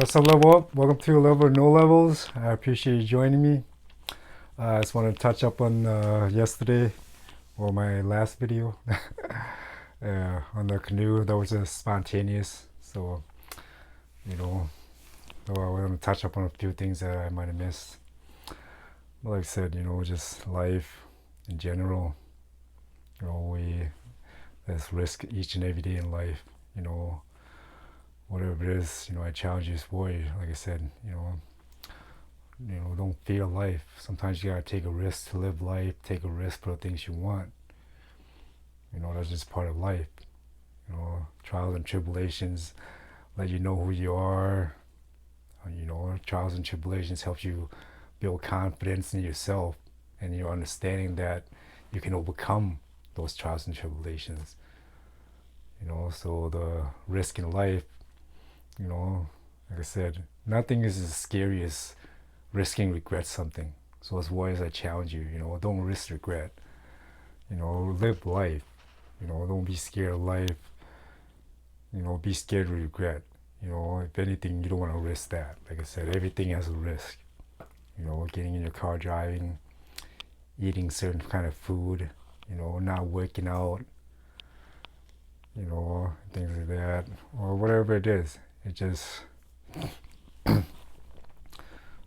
What's up, Level Up? Welcome to Level No Levels. I appreciate you joining me. I just want to touch up on yesterday or my last video on the canoe. That was just spontaneous. So, you know, so I want to touch up on a few things that I might have missed. Like I said, just life in general. There's risk each and every day in life. Whatever it is, I challenge you for you. Like I said, don't fear life. Sometimes you gotta take a risk to live life, take a risk for the things you want. That's just part of life. Trials and tribulations let you know who you are. Trials and tribulations help you build confidence in yourself and your understanding that you can overcome those trials and tribulations. So the risk in life, like I said, nothing is as scary as risking regret something. So as warriors, I challenge you, don't risk regret. Live life. Don't be scared of life. Be scared of regret. If anything, you don't want to risk that. Like I said, everything has a risk. Getting in your car, driving, eating certain kind of food, not working out, things like that, or whatever it is. It just, you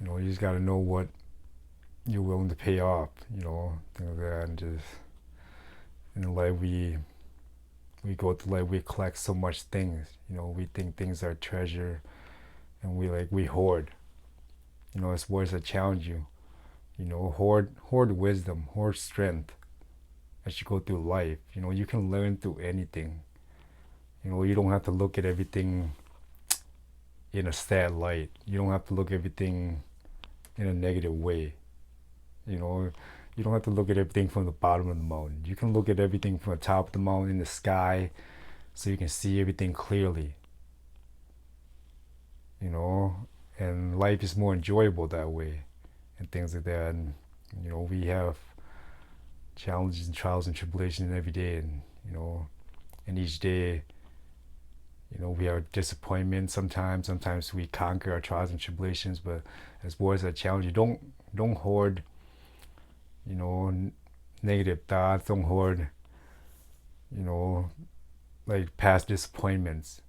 just got to know what you're willing to pay off, things like that. And just in life, we go through life, we collect so much things, we think things are treasure, and we hoard. It's words that challenge you, hoard wisdom, hoard strength as you go through life. You can learn through anything. You don't have to look at everything in a sad light. You don't have to look at everything in a negative way. You don't have to look at everything from the bottom of the mountain. You can look at everything from the top of the mountain in the sky, so you can see everything clearly. And life is more enjoyable that way, and things like that. And we have challenges and trials and tribulations every day, and each day, we have disappointment sometimes. Sometimes we conquer our trials and tribulations, but as warriors, I challenge you, don't hoard, negative thoughts. Don't hoard, like past disappointments,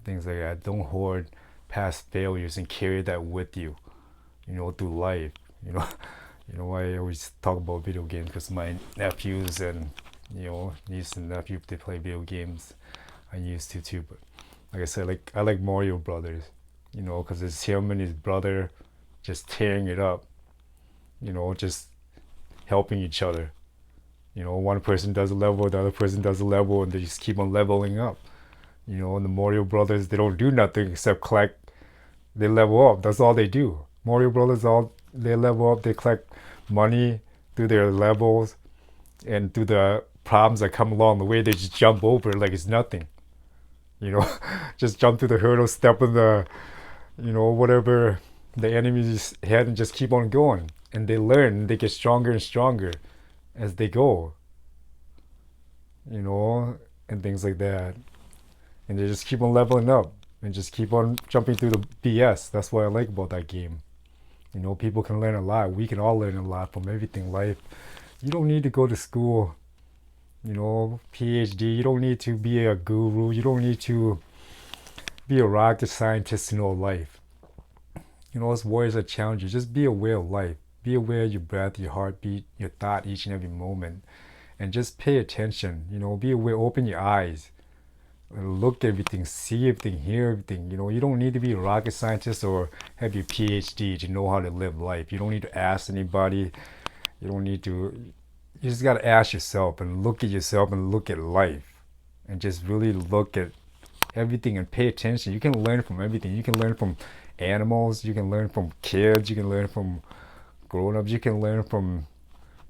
things like that. Don't hoard past failures and carry that with you, through life. I always talk about video games because my nephews and niece and nephew, they play video games. I used to too, but like I said, I like Mario Brothers, because it's him and his brother just tearing it up, just helping each other. One person does a level, the other person does a level, and they just keep on leveling up. And the Mario Brothers, they don't do nothing except collect. They level up. That's all they do. Mario Brothers, they level up. They collect money through their levels, and through the problems that come along the way, they just jump over it like it's nothing. Just jump through the hurdle, step in the, whatever the enemy's head, and just keep on going. And they learn, and they get stronger and stronger as they go, and things like that. And they just keep on leveling up and just keep on jumping through the BS. That's what I like about that game. People can learn a lot. We can all learn a lot from everything. Life. You don't need to go to school, PhD. You don't need to be a guru. You don't need to be a rocket scientist to know life. As warriors that challenge you, just be aware of life. Be aware of your breath, your heartbeat, your thought each and every moment. And just pay attention. Be aware, open your eyes. Look at everything, see everything, hear everything. You don't need to be a rocket scientist or have your PhD to know how to live life. You don't need to ask anybody. You don't need to. You just got to ask yourself and look at yourself and look at life. And just really look at everything and pay attention. You can learn from everything. You can learn from animals. You can learn from kids. You can learn from grown-ups. You can learn from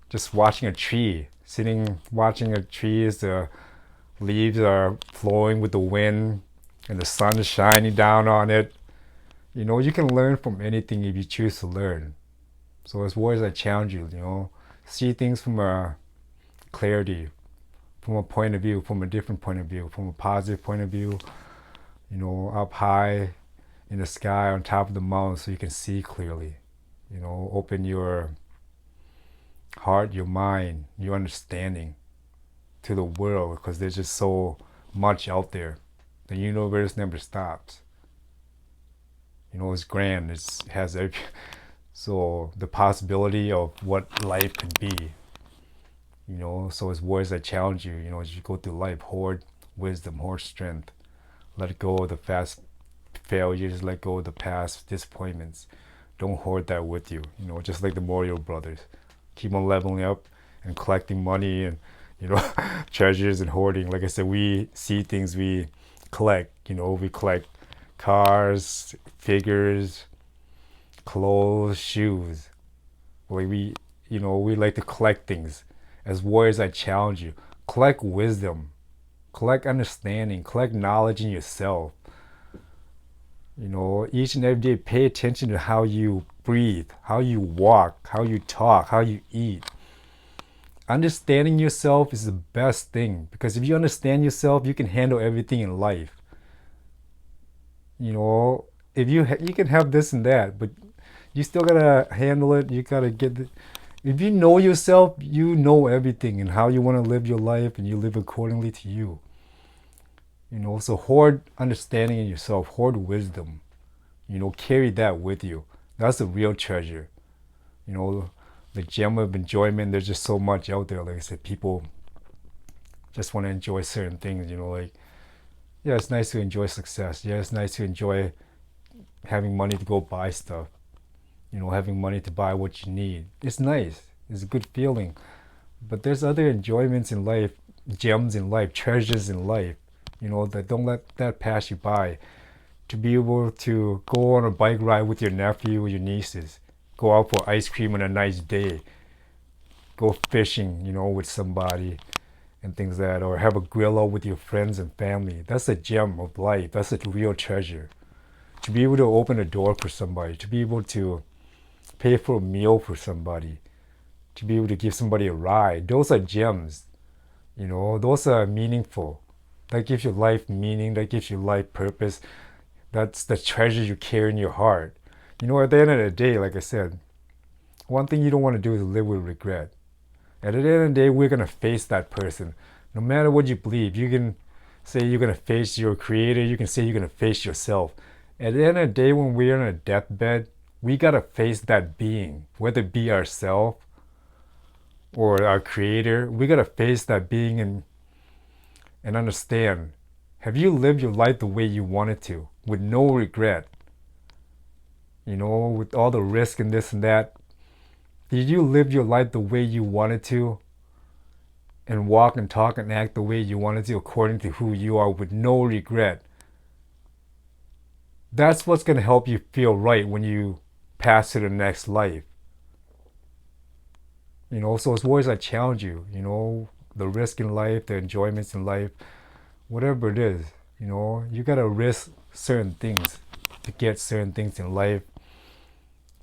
just watching a tree. Sitting, watching a tree as the leaves are flowing with the wind and the sun is shining down on it. You can learn from anything if you choose to learn. So as warriors, I challenge you, see things from a clarity, from a point of view, from a different point of view, from a positive point of view, up high, in the sky on top of the mountain so you can see clearly. Open your heart, your mind, your understanding to the world, because there's just so much out there. The universe never stops. It's grand. It has every, so the possibility of what life could be. So it's words that challenge you. As you go through life, hoard wisdom, hoard strength. Let go of the past failures. Let go of the past disappointments. Don't hoard that with you. Just like the Mario Brothers, keep on leveling up and collecting money and treasures and hoarding. Like I said, we see things, we collect. We collect cars, figures, clothes, shoes. Like we like to collect things. As warriors, I challenge you: collect wisdom, collect understanding, collect knowledge in yourself. Each and every day, pay attention to how you breathe, how you walk, how you talk, how you eat. Understanding yourself is the best thing, because if you understand yourself, you can handle everything in life. If you can have this and that, but you still gotta handle it. You gotta get it. If you know yourself, you know everything and how you want to live your life, and you live accordingly to you. So hoard understanding in yourself, hoard wisdom. Carry that with you. That's the real treasure. The gem of enjoyment. There's just so much out there. Like I said, people just want to enjoy certain things. Like, yeah, it's nice to enjoy success. Yeah, it's nice to enjoy having money to go buy stuff. Having money to buy what you need. It's nice. It's a good feeling. But there's other enjoyments in life, gems in life, treasures in life, that don't let that pass you by. To be able to go on a bike ride with your nephew or your nieces, go out for ice cream on a nice day, go fishing, with somebody and things like that, or have a grill out with your friends and family. That's a gem of life. That's a real treasure. To be able to open a door for somebody, to be able to pay for a meal for somebody, to be able to give somebody a ride. Those are gems. Those are meaningful. That gives your life meaning. That gives your life purpose. That's the treasure you carry in your heart. At the end of the day, like I said, one thing you don't want to do is live with regret. At the end of the day, we're going to face that person. No matter what you believe, you can say you're going to face your creator. You can say you're going to face yourself. At the end of the day, when we're on a deathbed, we got to face that being, whether it be ourselves or our creator. We got to face that being and understand, have you lived your life the way you wanted to, with no regret? With all the risk and this and that. Did you live your life the way you wanted to, and walk and talk and act the way you wanted to, according to who you are, with no regret? That's what's going to help you feel right when you pass to the next life. So it's always I challenge you, the risk in life, the enjoyments in life, whatever it is, you got to risk certain things to get certain things in life.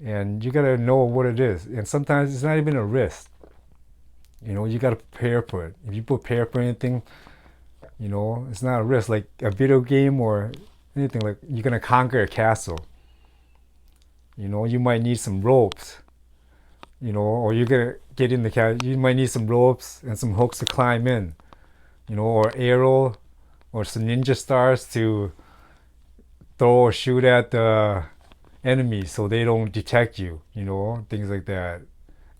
And you got to know what it is. And sometimes it's not even a risk. You got to prepare for it. If you prepare for anything, it's not a risk. Like a video game or anything, like you're going to conquer a castle. You might need some ropes, or you're going to get in the castle. You might need some ropes and some hooks to climb in, or arrow or some ninja stars to throw or shoot at the enemies so they don't detect you, things like that.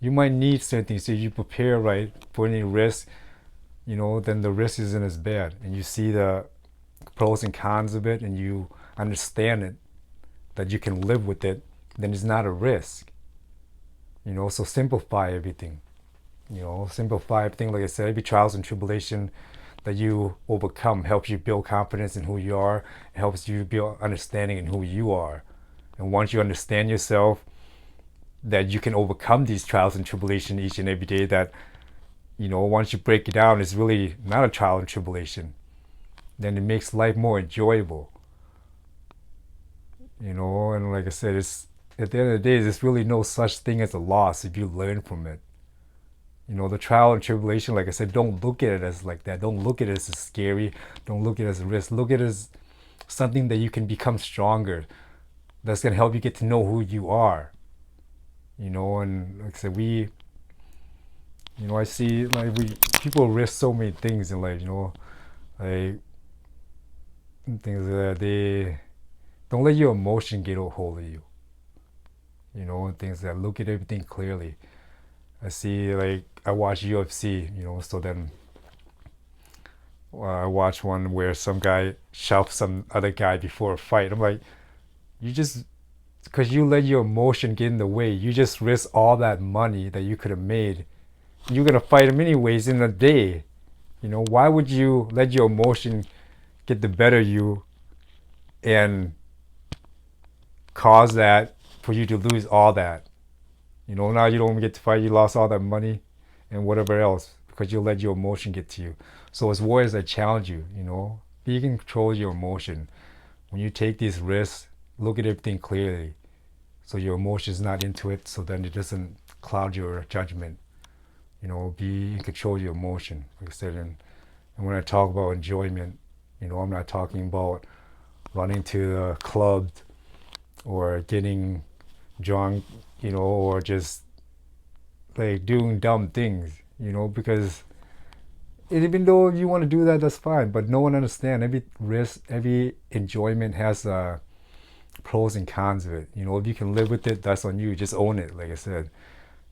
You might need certain things. So if you prepare right for any risk, then the risk isn't as bad. And you see the pros and cons of it, and you understand it, that you can live with it, then it's not a risk. So simplify everything. Simplify everything. Like I said, every trials and tribulation that you overcome helps you build confidence in who you are. It helps you build understanding in who you are. And once you understand yourself, that you can overcome these trials and tribulation each and every day, that, once you break it down, it's really not a trial and tribulation. Then it makes life more enjoyable. And like I said, it's at the end of the day, there's really no such thing as a loss if you learn from it. The trial and tribulation, like I said, don't look at it as like that. Don't look at it as scary. Don't look at it as a risk. Look at it as something that you can become stronger. That's gonna help you get to know who you are. And like I said, I see like we people risk so many things in life. Like things that they don't let your emotion get a hold of you. And things that look at everything clearly. I see like I watch UFC. So then I watched one where some guy shoved some other guy before a fight. I'm like, you just because you let your emotion get in the way, you just risk all that money that you could have made. You're gonna fight him anyways in a day. Why would you let your emotion get the better of you and cause that for you to lose all that? Now you don't get to fight, you lost all that money and whatever else because you let your emotion get to you. So as warriors, I challenge you, be in control of your emotion. When you take these risks, look at everything clearly. So your emotion is not into it, so then it doesn't cloud your judgment. Be in control of your emotion, like I said. And when I talk about enjoyment, I'm not talking about running to the club or getting drunk, or just like doing dumb things, because even though you want to do that, that's fine. But no one understands. Every risk, every enjoyment has pros and cons of it. If you can live with it, that's on you. Just own it, like I said.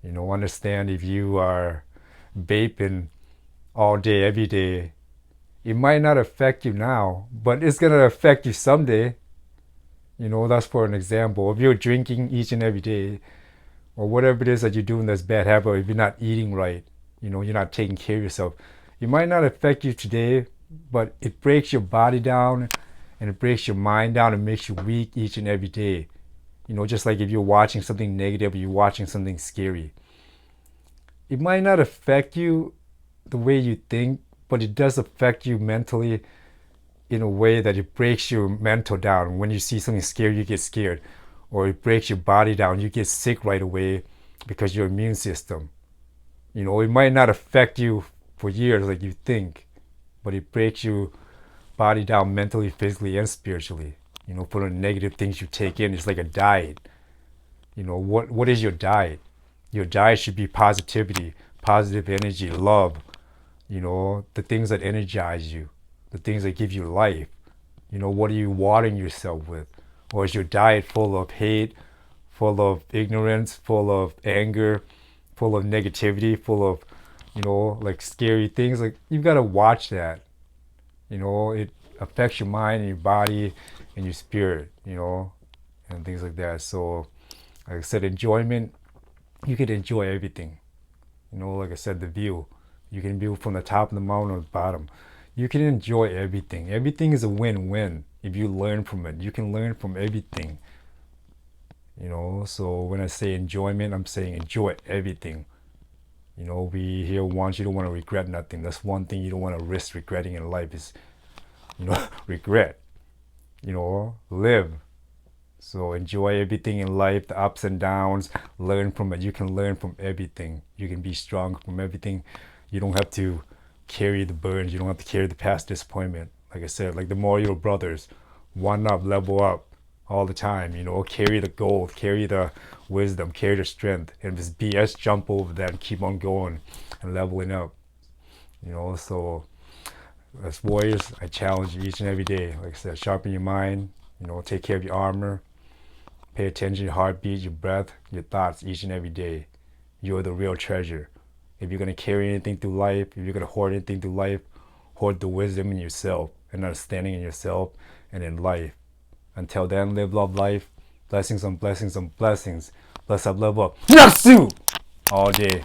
Understand if you are vaping all day, every day, it might not affect you now, but it's going to affect you someday. That's for an example. If you're drinking each and every day, or whatever it is that you're doing that's bad habit, or if you're not eating right, you're not taking care of yourself, it might not affect you today, but it breaks your body down and it breaks your mind down and makes you weak each and every day. Just like if you're watching something negative or you're watching something scary. It might not affect you the way you think, but it does affect you mentally in a way that it breaks your mental down. When you see something scary, you get scared. Or it breaks your body down, you get sick right away because your immune system. It might not affect you for years like you think, but it breaks your body down mentally, physically, and spiritually. For the negative things you take in, it's like a diet. What is your diet? Your diet should be positivity, positive energy, love, the things that energize you, the things that give you life. What are you watering yourself with? Or is your diet full of hate, full of ignorance, full of anger, full of negativity, full of, like scary things? Like, you've got to watch that. It affects your mind and your body and your spirit, and things like that. So, like I said, enjoyment, you can enjoy everything. Like I said, the view. You can view from the top of the mountain or the bottom. You can enjoy everything. Everything is a win-win if you learn from it. You can learn from everything. So when I say enjoyment, I'm saying enjoy everything. We hear once, you don't want to regret nothing. That's one thing you don't want to risk regretting in life is, regret. Live. So enjoy everything in life, the ups and downs, learn from it. You can learn from everything. You can be strong from everything. You don't have to carry the burdens. You don't have to carry the past disappointment. Like I said, like the Mario Brothers, one up, level up all the time. Carry the gold, carry the wisdom, carry the strength. And if it's BS, jump over that and keep on going and leveling up. So as warriors, I challenge you each and every day. Like I said, sharpen your mind, take care of your armor. Pay attention to your heartbeat, your breath, your thoughts each and every day. You're the real treasure. If you're going to carry anything through life, if you're going to hoard anything through life, hoard the wisdom in yourself and understanding in yourself and in life. Until then, live, love, life. Blessings on blessings on blessings. Bless up, love up. Naksu! All day.